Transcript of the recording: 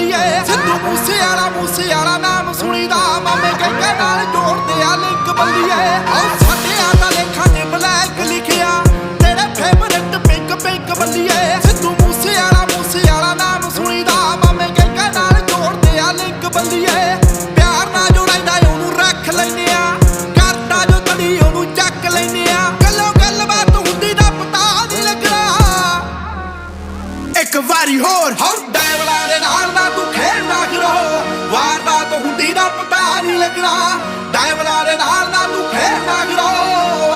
ਬੱਲੀਏ ਸਿੱਧੂ ਮੂਸੇਵਾਲਾ ਨਾਮ ਸੁਣੀਦਾ ਮਾਮੇ ਕਹਿੰਦੇ ਨਾਲ ਜੋੜਦੇ ਆ ਲਿੰਕ ਬੱਲੀਏ ਸਾਡੇ ਦਾ ਲੇਖਾਂ ਨੇ ਬਲੈਕ ਲਿਖਿਆ ਤੇਰੇ ਫੇਵਰਟ ਪਿੰਕ ਬੱਲੀਏ ਸਿੱਧੂ ਮੂਸੇਵਾਲਾ ਨਾਮ ਸੁਣੀਦਾ ਮਾਮੇ ਕਹਿੰਦੇ ਨਾਲ ਜੋੜਦੇ ਆ ਲਿੰਕ ਬੱਲੀਏ ਪਿਆਰ ਨਾਲ ਜੋ ਰਹਿੰਦਾ ਉਹਨੂੰ ਰੱਖ ਲੈਨੇ ਆ ਕਰਦਾ ਜੋ ਤੜੀ ਉਹਨੂੰ ਚੱਕ ਲੈਨੇ ਆ ਗੱਲਬਾਤ ਹੁੰਦੀ ਦਾ ਪਤਾ ਨਹੀਂ ਲੱਗਣਾ ਇੱਕ ਵਾਰੀ ਹੋਰ ਡੈਵਲਾਂ ਦੇ ਨਾਲ ਨਾ ਤੂੰ ਖੇਡਣਾ ਕਰੋ ਵਾਰਦਾਤ ਹੁੰਦੀ ਦਾ ਪਤਾ ਨਹੀਂ ਲੱਗਣਾ ਡੈਵਲਾਂ ਦੇ ਨਾਲ ਨਾ ਤੂੰ ਖੇਡਣਾ ਕਰੋ